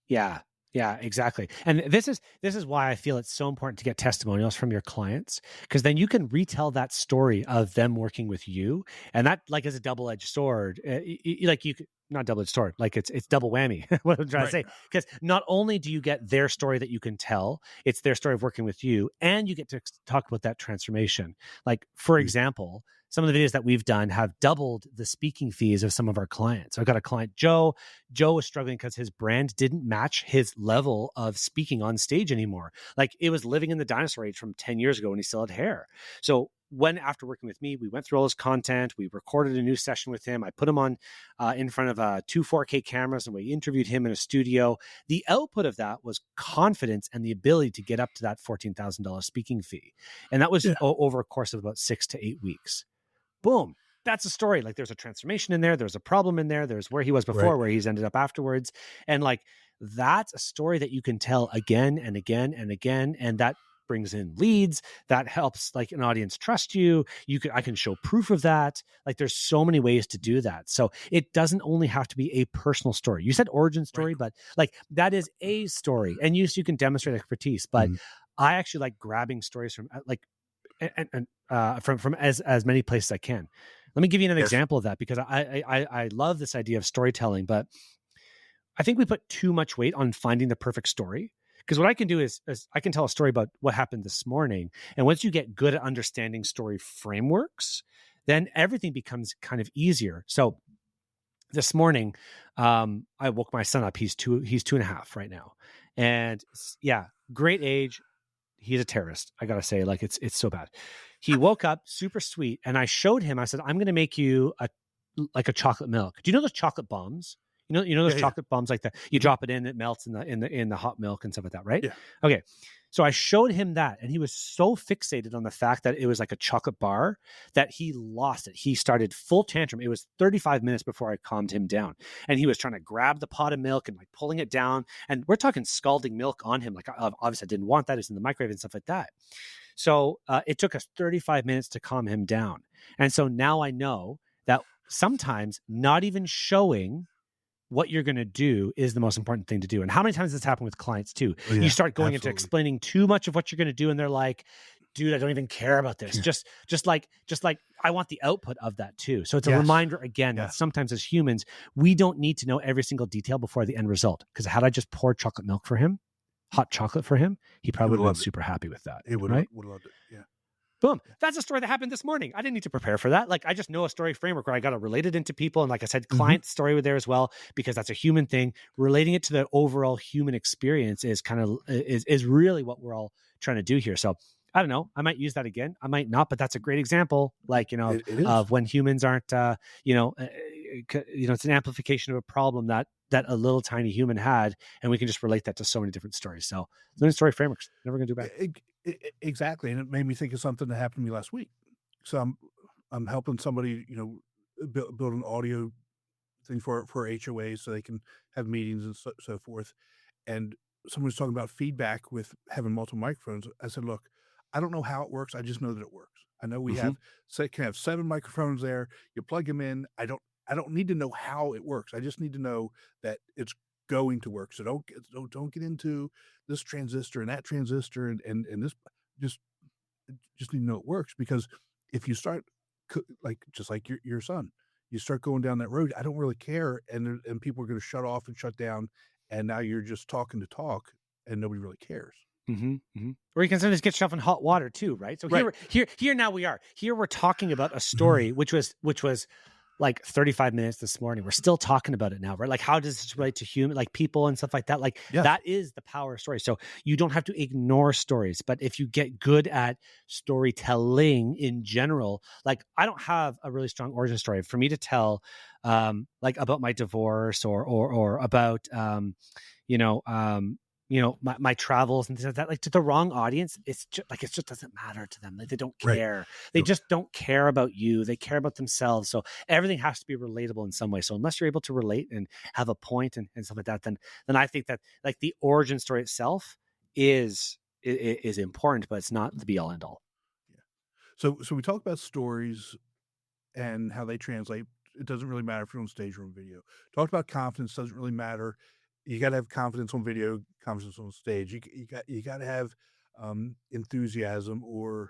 Yeah. Yeah, exactly. And this is why I feel it's so important to get testimonials from your clients because then you can retell that story of them working with you, and that like is a double-edged sword. Like you could not double-edged sword, like it's double whammy. What I'm trying to Right. say, because not only do you get their story that you can tell, it's their story of working with you, and you get to talk about that transformation. Like for Mm. example, some of the videos that we've done have doubled the speaking fees of some of our clients. I've got a client, Joe. Joe was struggling because his brand didn't match his level of speaking on stage anymore. Like it was living in the dinosaur age from 10 years ago when he still had hair. So when after working with me, we went through all his content, we recorded a new session with him. I put him on in front of two 4K cameras and we interviewed him in a studio. The output of that was confidence and the ability to get up to that $14,000 speaking fee. And that was Yeah. over a course of about 6 to 8 weeks. Boom. That's a story. Like there's a transformation in there. There's a problem in there. There's where he was Right. before, where he's ended up afterwards. And like that's a story that you can tell again and again and again. And that brings in leads, that helps like an audience trust you. I can show proof of that. Like there's so many ways to do that. So it doesn't only have to be a personal story. You said origin story, but like that is a story, and you can demonstrate expertise. But I actually like grabbing stories from like from as many places I can. Let me give you an example of that, because I love this idea of storytelling, but I think we put too much weight on finding the perfect story. Because what I can do is I can tell a story about what happened this morning. And once you get good at understanding story frameworks, then everything becomes kind of easier. So this morning, I woke my son up. He's 2.5 right now. And yeah, great age. He's a terrorist. I gotta say, like it's so bad. He woke up super sweet, and I showed him. I said, "I'm going to make you a chocolate milk. Do you know those chocolate bombs? You know those chocolate bombs like that. You drop it in, it melts in the hot milk and stuff like that, right? Yeah. Okay. So I showed him that, and he was so fixated on the fact that it was like a chocolate bar that he lost it. He started full tantrum. It was 35 minutes before I calmed him down, and he was trying to grab the pot of milk and like pulling it down. And we're talking scalding milk on him. Like obviously I didn't want that. It's in the microwave and stuff like that. So it took us 35 minutes to calm him down. And so now I know that sometimes not even showing what you're going to do is the most important thing to do. And how many times has this happened with clients too? Oh, yeah, you start going into absolutely. explaining too much of what you're going to do, and they're like, dude, I don't even care about this. Just like I want the output of that too. So it's a reminder again that sometimes as humans, we don't need to know every single detail before the end result. Because had I just poured chocolate milk for him, hot chocolate for him, he probably would have been super happy with that. He would right? have loved it. Yeah. Boom. That's a story that happened this morning. I didn't need to prepare for that. Like I just know a story framework where I got to relate it into people. And like I said, client story were there as well, because that's a human thing. Relating it to the overall human experience is kind of is really what we're all trying to do here. So I don't know. I might use that again. I might not, but that's a great example. Like, it of when humans aren't, it's an amplification of a problem that a little tiny human had, and we can just relate that to so many different stories. So learning story frameworks, never going to do bad. Exactly. And it made me think of something that happened to me last week. So I'm helping somebody, build an audio thing for HOA so they can have meetings and so forth. And someone was talking about feedback with having multiple microphones. I said, look, I don't know how it works. I just know that it works. I know we can have 7 microphones there. You plug them in. I don't need to know how it works. I just need to know that it's going to work. So don't get into this transistor and that transistor and this. Just need to know it works, because if you start just like your son, you start going down that road, I don't really care, and people are going to shut off and shut down, and now you're just talking to talk, and nobody really cares. Or you can sometimes get yourself in hot water too, right? So here now we are. Here we're talking about a story which was like 35 minutes this morning. We're still talking about it now, right? Like how does this relate to human, like people and stuff like that? Like that is the power of story. So you don't have to ignore stories, but if you get good at storytelling in general, like I don't have a really strong origin story for me to tell, like about my divorce or about, my travels and things like that, like to the wrong audience, it's just like, it just doesn't matter to them. Like they don't care. Right. They just don't care about you. They care about themselves. So everything has to be relatable in some way. So unless you're able to relate and have a point and stuff like that, then I think that like the origin story itself is important, but it's not the be all end all. Yeah. So we talk about stories and how they translate. It doesn't really matter if you're on stage or on video. Talked about confidence, doesn't really matter. You got to have confidence on video, confidence on stage. You got to have enthusiasm or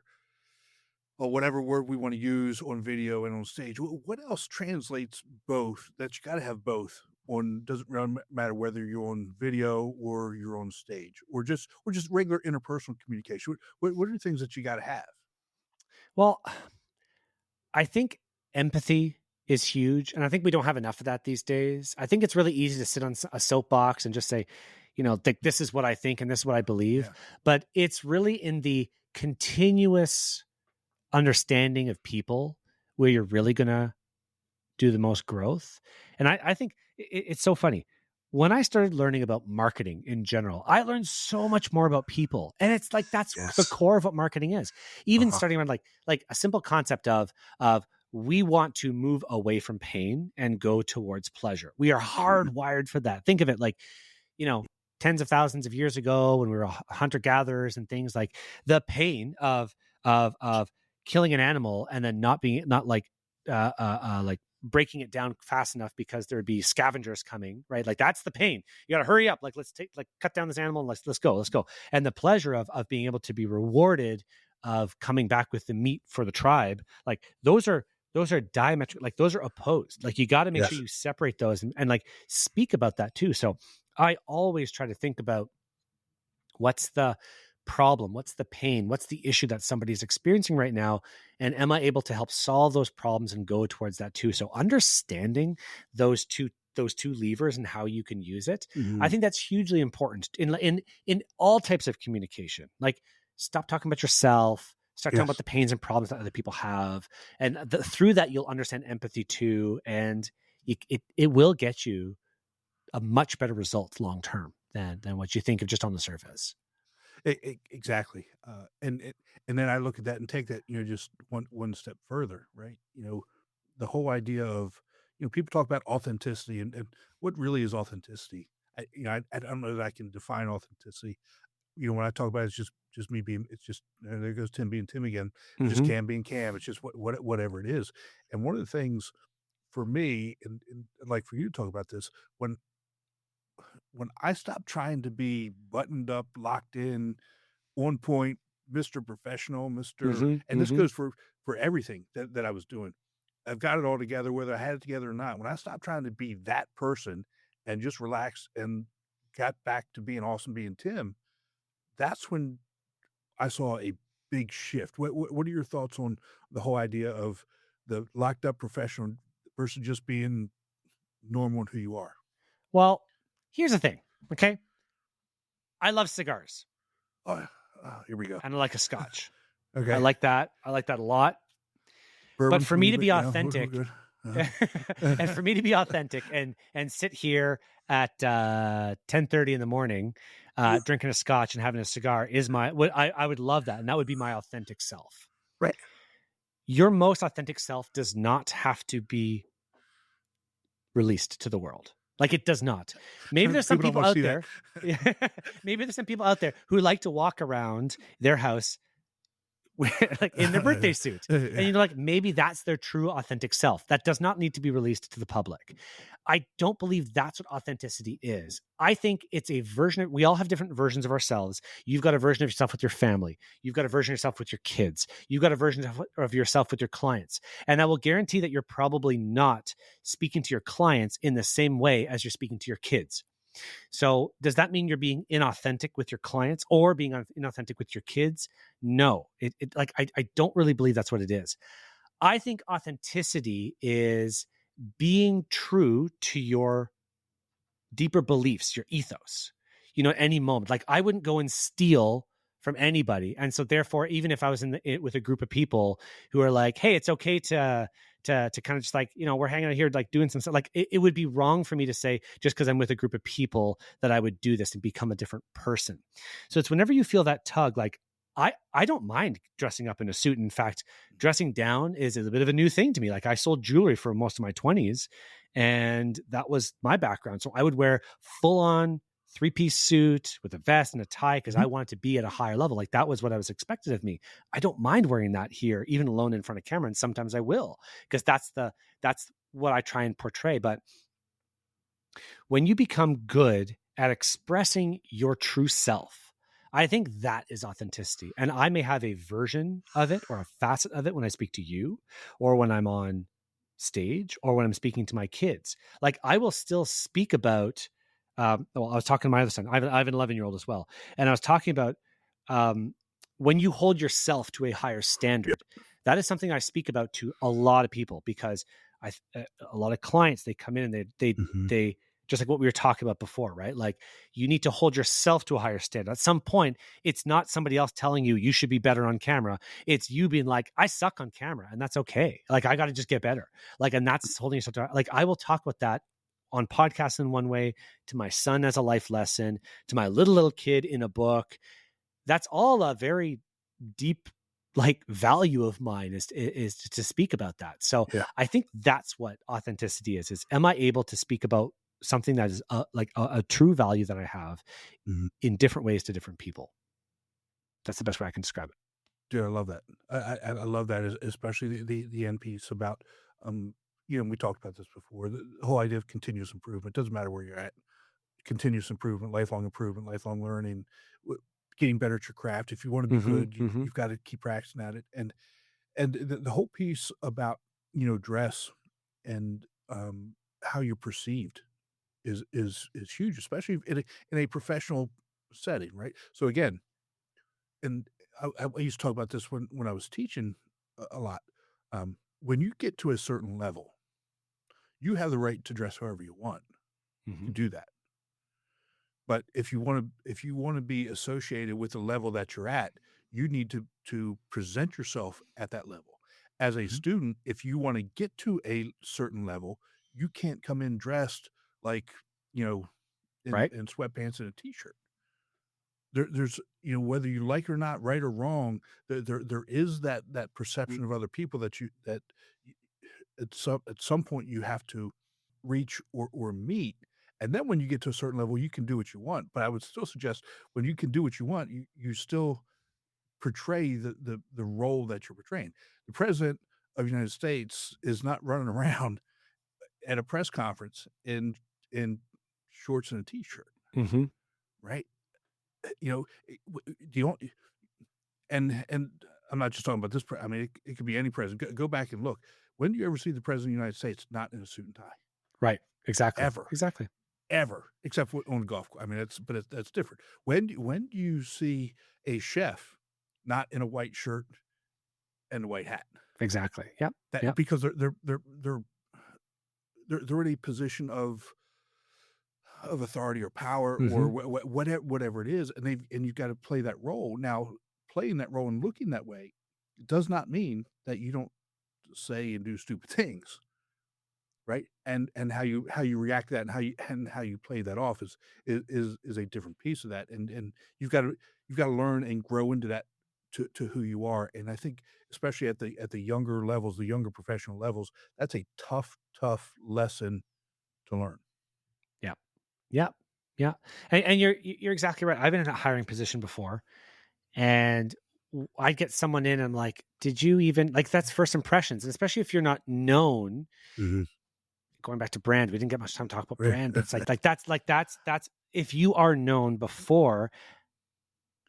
whatever word we want to use on video and on stage. What else translates both? That you got to have both on. Doesn't really matter whether you're on video or you're on stage or just regular interpersonal communication. What are the things that you got to have? Well, I think empathy is huge, and I think we don't have enough of that these days. I think it's really easy to sit on a soapbox and just say, this is what I think and this is what I believe. But it's really in the continuous understanding of people where you're really going to do the most growth. And I think it's so funny. When I started learning about marketing in general, I learned so much more about people. And it's like, that's the core of what marketing is. Even starting around like a simple concept of we want to move away from pain and go towards pleasure. We are hardwired for that. Think of it like, tens of thousands of years ago when we were hunter gatherers and things, like the pain of killing an animal and then not like breaking it down fast enough because there'd be scavengers coming, right? Like that's the pain. You got to hurry up. Like cut down this animal and let's go. And the pleasure of being able to be rewarded of coming back with the meat for the tribe, like those are diametric, like those are opposed. Like you got to make sure Yes. you separate those and like speak about that too. So I always try to think about what's the problem, what's the pain, what's the issue that somebody's experiencing right now, and am I able to help solve those problems and go towards that too. So understanding those two levers and how you can use it, I Mhm. think that's hugely important in all types of communication. Like stop talking about yourself, start talking about Yes. the pains and problems that other people have, and through that you'll understand empathy too, and it will get you a much better result long term than what you think of just on the surface. Exactly. And then I look at that and take that, just one step further, right? The whole idea of, people talk about authenticity and what really is authenticity. I don't know that I can define authenticity. When I talk about it, it's just me being, it's just, there goes Tim being Tim again. It's just Hmm. Cam being Cam. It's just whatever it is. And one of the things for me, and like for you to talk about this, when I stop trying to be buttoned up, locked in, on point, Mr. Professional, Mr. Hmm. And this Hmm. goes for everything that I was doing. I've got it all together, whether I had it together or not. When I stopped trying to be that person and just relax and got back to being awesome, being Tim, that's when I saw a big shift. What are your thoughts on the whole idea of the locked up professional versus just being normal and who you are? Well, here's the thing. Okay. I love cigars Oh, here we go. and I like a scotch. I Okay. like that. I like that a lot. But Bourbon for for me me, to but be we're authentic, good. and for me to be authentic and sit here at 10:30 in the morning, drinking a scotch and having a cigar is what I would love that. And that would be my authentic self. Right. Your most authentic self does not have to be released to the world. Like it does not. Maybe there's some People don't people wanna out see that. there. Maybe there's some people out there who like to walk around their house like in their birthday suit. And Yeah. like, maybe that's their true authentic self. That does not need to be released to the public. I don't believe that's what authenticity is. I think it's a version we all have different versions of ourselves. You've got a version of yourself with your family. You've got a version of yourself with your kids. You've got a version of yourself with your clients. And I will guarantee that you're probably not speaking to your clients in the same way as you're speaking to your kids. So does that mean you're being inauthentic with your clients or being inauthentic with your kids? No, I don't really believe that's what it is. I think authenticity is being true to your deeper beliefs, your ethos, at any moment. Like I wouldn't go and steal from anybody. And so therefore, even if I was with a group of people who are like, hey, it's okay to kind of just like, we're hanging out here, like doing some stuff, like it would be wrong for me to say just because I'm with a group of people that I would do this and become a different person. So it's whenever you feel that tug, like I don't mind dressing up in a suit. In fact, dressing down is a bit of a new thing to me. Like I sold jewelry for most of my 20s and that was my background. So I would wear full on 3-piece suit with a vest and a tie because I Mhm. wanted to be at a higher level. Like that was what I was expected of me. I don't mind wearing that here, even alone in front of camera. And sometimes I will, because that's what I try and portray. But when you become good at expressing your true self, I think that is authenticity. And I may have a version of it or a facet of it when I speak to you or when I'm on stage or when I'm speaking to my kids. Like I will still speak about, well, I was talking to my other son. I have an 11-year-old as well. And I was talking about um, when you hold yourself to a higher Yeah. standard, that is something I speak about to a lot of people because a lot of clients, they come in and Mhm. they, just like what we were talking about before, right? Like you need to hold yourself to a higher standard. At some point, it's not somebody else telling you you should be better on camera. It's you being like, I suck on camera and that's okay. Like I got to just get better. Like, and that's holding yourself to, like, I will talk about that on podcasts in one way, to my son as a life lesson, to my little kid in a book. That's all a very deep like value of mine is to speak about that. So Yeah. I think that's what authenticity is am I able to speak about something that is like a true value that I have Mhm. in different ways to different people. That's the best way I can describe it. Dude, I love that. I love that, especially the end piece about, um, we talked about this before, the whole idea of continuous improvement. Doesn't matter where you're at. Continuous improvement, lifelong learning, getting better at your craft. If you want to be Hmm. good, Hmm. you've got to keep practicing at it. And the whole piece about, dress and, how you're perceived is huge, especially in a professional setting, right? So again, and I used to talk about this when I was teaching a lot. When you get to a certain level, you have the right to dress however you want. You Hmm. can do that. But if you wanna be associated with the level that you're at, you need to present yourself at that level. As a Hmm. student, if you wanna get to a certain level, you can't come in dressed like, you know, Right. in sweatpants and a t-shirt. There's whether you like it or not, right or wrong, there is that Mm. perception of other people that y at some point you have to reach or meet, and then when you get to a certain level, you can do what you want, but I would still suggest when you can do what you want, you still portray the role that you're portraying. The president of the United States is not running around at a press conference in shorts and a t-shirt, Hmm. right? Do you and I'm not just talking about this I mean, it could be any president. Go back and look. When do you ever see the president of the United States not in a suit and tie? Right. Exactly. Ever. Exactly. Ever, except for on the golf course. I mean, that's different. When do you see a chef not in a white shirt and a white hat? Exactly. Yep. That Yep. because they're in a position of authority or power or Hmm. whatever it is, and you've gotta play that role. Now, playing that role and looking that way does not mean that you don't say and do stupid things. Right? And how you react to that and how you play that off is a different piece of that, and you've gotta learn and grow into that to who you are, and I think especially at the younger levels, the younger professional levels, that's a tough lesson to learn. Yeah. Yeah. Yeah. And you're exactly right. I've been in a hiring position before, and I'd get someone in. I'm like, did you even like that's first impressions, and especially if you're not known. Mhm. Going back to brand, we didn't get much time to talk about Right. brand, but it's that's if you are known before,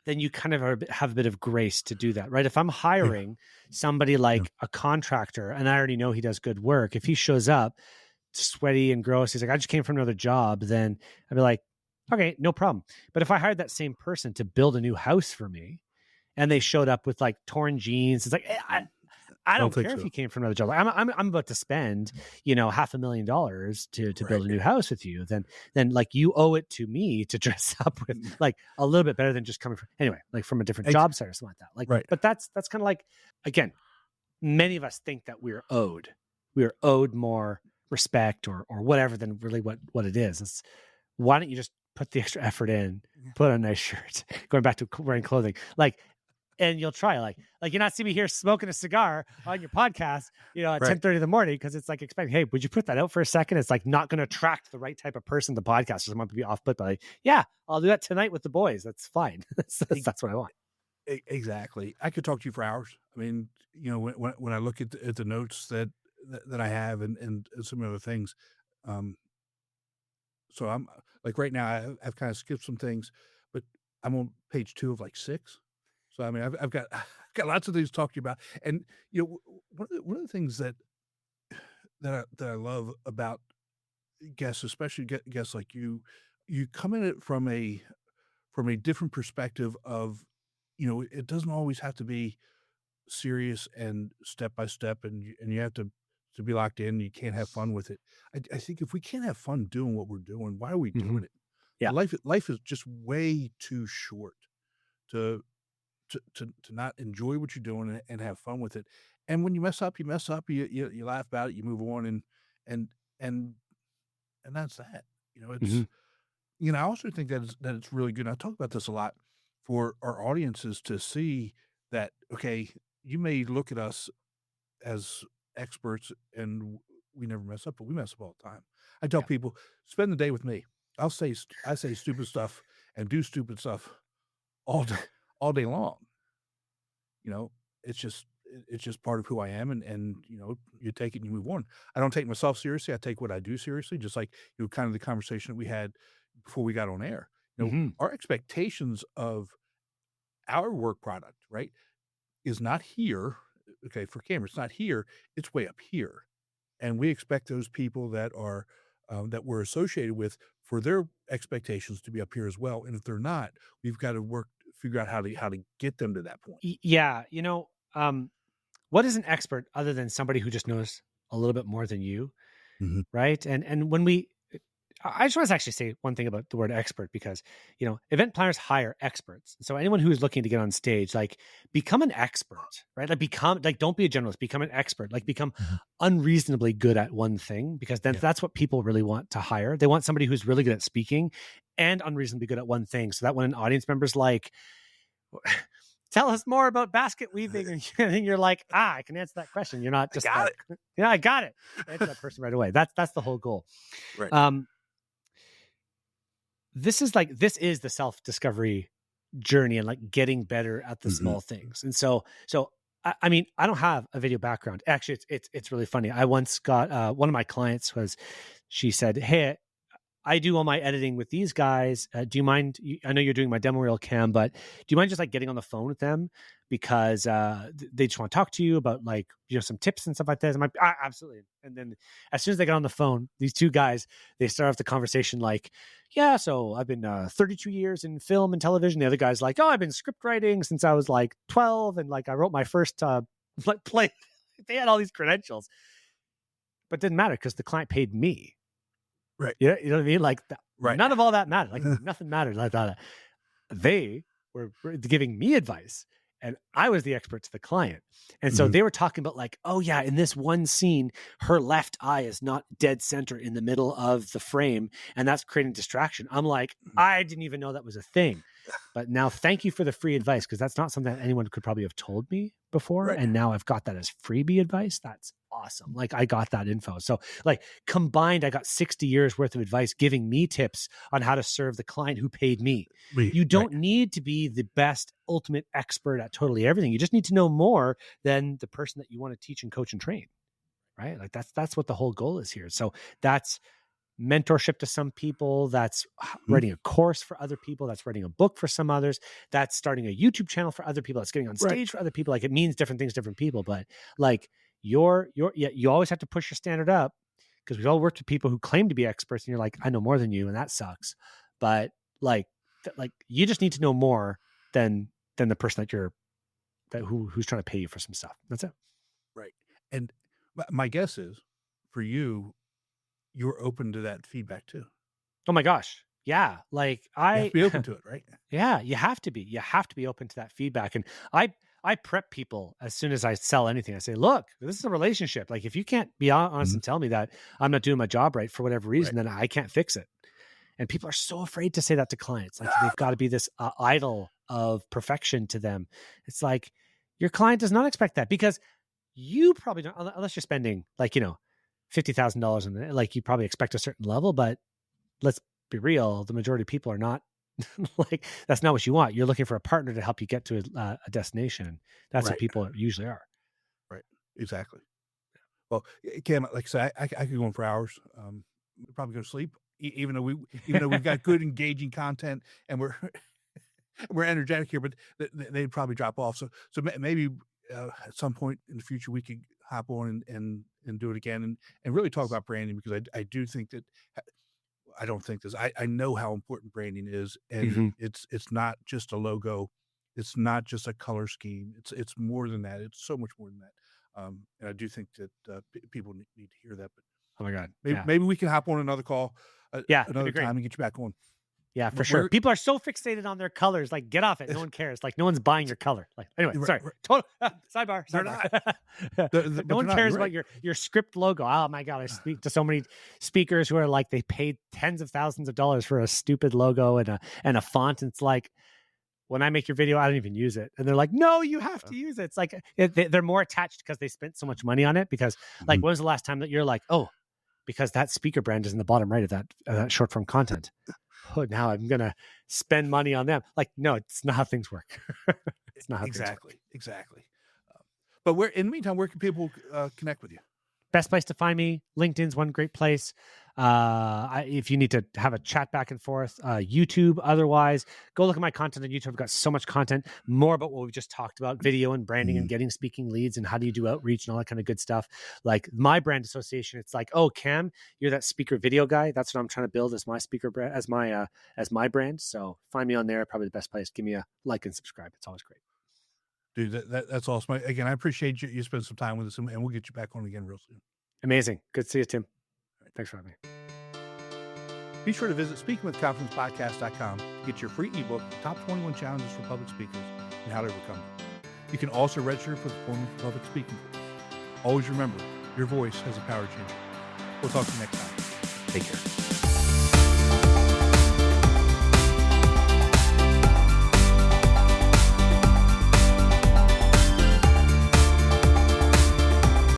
then you kind of have a bit of grace to do that, right? If I'm Yeah, hiring somebody yeah. like a contractor and I already know he does good work, if he shows up sweaty and gross, he's like, I just came from another job, then I'd be like, okay, no problem. But if I hired that same person to build a new house for me and they showed up with like torn jeans, it's like, I I don't don't think care if so. you came from another job. Like I'm about to spend, $500,000 to build Right. a new house with you. Then like you owe it to me to dress up with like a little bit better than just coming from anyway, like from a different Ex job site or something like that. Like, right. but that's kind of like again, many of us think that we're owed more respect or whatever than really what it is. It's why don't you just put the extra effort in, Yeah. put on a nice shirt, going back to wearing clothing, like, and you'll try like you're not see me here smoking a cigar on your podcast, at Right. 10:30 in the morning because it's like expecting, hey, would you put that out for a second? It's like not going to attract the right type of person to the podcast. So someone to be off put by, like, yeah, I'll do that tonight with the boys. That's fine. That's what I want. Exactly. I could talk to you for hours. I mean, when I look at the notes that I have and some other things, um, so I'm like right now I've kind of skipped some things, but I'm on page 2 of like 6. So I mean I've got I've got lots of things to talk to you about. And one of the things that I love about guests, especially guests like you come at it from a different perspective of, it doesn't always have to be serious and step by step, and you have to be locked in. You can't have fun with it. I think if we can't have fun doing what we're doing, why are we Hmm. doing it? Yeah. Life is just way too short to to not enjoy what you're doing and have fun with it. And when you mess up, you mess up. You laugh about it. You move on, and and and that's that. Hmm. I also think that it's really good. And I talk about this a lot for our audiences to see that, okay, you may look at us as experts and we never mess up, but we mess up all the time. I tell Yeah. people, spend the day with me. I say stupid stuff and do stupid stuff all day, all day long. You know, it's just part of who I am, and you take it and you move on. I don't take myself seriously. I take what I do seriously, just like kind of the conversation that we had before we got on air. Mhm. Our expectations of our work product, right, is not here. Okay, for camera, it's not here. It's way up here, and we expect those people that we're associated with for their expectations to be up here as well. And if they're not, we've got to figure out how to get them to that point. Yeah, what is an expert other than somebody who just knows a little bit more than you, Mhm. right? And when we I just want to actually say one thing about the word expert because, event planners hire experts. So anyone who's looking to get on stage, like become an expert, right? Don't be a generalist, become an expert, like become Mhm. unreasonably good at one thing because then Yeah. that's what people really want to hire. They want somebody who's really good at speaking and unreasonably good at one thing. So that when an audience member's like, tell us more about basket weaving. And you're like, I can answer that question. You're not I just got like, it. yeah, I got it. Answer that person right away. That's the whole goal. Right. Um, this is the self-discovery journey and like getting better at the Mhm. small things. And so I mean, I don't have a video background. Actually, it's really funny. I once got one of my clients she said, "Hey, I do all my editing with these guys. Do you mind? I know you're doing my demo reel, Cam, but do you mind just like getting on the phone with them because they just want to talk to you about like some tips and stuff like that?" I'm like, absolutely. And then as soon as they got on the phone, these two guys they start off the conversation like, "Yeah, so I've been 32 years in film and television." The other guy's like, "Oh, I've been script writing since I was like 12, and like I wrote my first like play." They had all these credentials, but it didn't matter because the client paid me. Right. You know what I mean? Like Right. none of all that mattered. Like nothing mattered. I thought they were giving me advice and I was the expert to the client. And so Mhm. they were talking about like, oh yeah, in this one scene, her left eye is not dead center in the middle of the frame. And that's creating distraction. I'm like, Mhm. I didn't even know that was a thing. But now thank you for the free advice because that's not something that anyone could probably have told me before. Right. And now I've got that as freebie advice. That's awesome. Like I got that info. So like combined, I got 60 years worth of advice giving me tips on how to serve the client who paid me. You Right. don't need to be the best ultimate expert at totally everything. You just need to know more than the person that you want to teach and coach and train. Right. Like that's what the whole goal is here. So that's mentorship to some people, that's Mhm. writing a course for other people, that's writing a book for some others, that's starting a YouTube channel for other people, that's getting on Right. stage for other people. Like it means different things to different people, but like you always have to push your standard up because we've all worked with people who claim to be experts and you're like, I know more than you and that sucks. But like like you just need to know more than the person who's trying to pay you for some stuff. That's it. Right. And my guess is for you, you're open to that feedback too. Oh my gosh. Yeah. Like You have to be open to it, right? Yeah, you have to be. You have to be open to that feedback. And I prep people as soon as I sell anything. I say, look, this is a relationship. Like if you can't be honest Mhm. and tell me that I'm not doing my job right for whatever Right. reason, then I can't fix it. And people are so afraid to say that to clients. Like they've got to be this idol of perfection to them. It's like your client does not expect that because you probably don't, unless you're spending like, $50,000 in it, like you probably expect a certain level, but let's be real, the majority of people are not like that's not what you want. You're looking for a partner to help you get to a destination. That's what Right. people usually are. Right. Exactly. Well, Cam, like I said, I could go on for hours. We'll probably go to sleep, even though we've got good engaging content and we're we're energetic here, but they'd probably drop off. So maybe at some point in the future we could hop on and do it again and really talk about branding because I do think that I don't think this. I know how important branding is, and Hmm. it's not just a logo, it's not just a color scheme. It's more than that. It's so much more than that. And I do think that people need to hear that. But Oh my God. maybe Yeah. maybe we can hop on another call Yeah. That'd be another great. time and get you back on. Yeah, for But sure. we're People are so fixated on their colors. Like, get off it. No one cares. Like, no one's buying your color. Like, anyway, sorry. Total sidebar. they're not, Sidebar. No but they're one not. cares You're about right. your script logo. Oh my God. I speak to so many speakers who are like, they paid tens of thousands of dollars for a stupid logo and a font. And it's like, when I make your video, I don't even use it. And they're like, no, you have to use it. It's like they're more attached because they spent so much money on it. Because like, Mhm. when was the last time that you're like, oh, because that speaker brand is in the bottom right of that short form content. Oh, now I'm going to spend money on them. Like, no, it's not how things work. It's not how things work. Exactly. But in the meantime, where can people connect with you? Best place to find me. LinkedIn's one great place. If you need to have a chat back and forth, YouTube. Otherwise, go look at my content on YouTube. I've got so much content, more about what we just talked about, video and branding and getting speaking leads and how do you do outreach and all that kind of good stuff. Like my brand association, it's like, oh, Cam, you're that speaker video guy. That's what I'm trying to build as my speaker brand, as my brand. So find me on there. Probably the best place. Give me a like and subscribe. It's always great. Dude, that's awesome. Again, I appreciate you spending some time with us, and we'll get you back on again real soon. Amazing. Good to see you, Tim. Thanks for having me. Be sure to visit speakingwithconfidencepodcast.com to get your free ebook, Top 21 Challenges for Public Speakers and How to Overcome Them. You can also register for the Forum for Public Speaking course. Always remember, your voice has the power to change. We'll talk to you next time. Take care.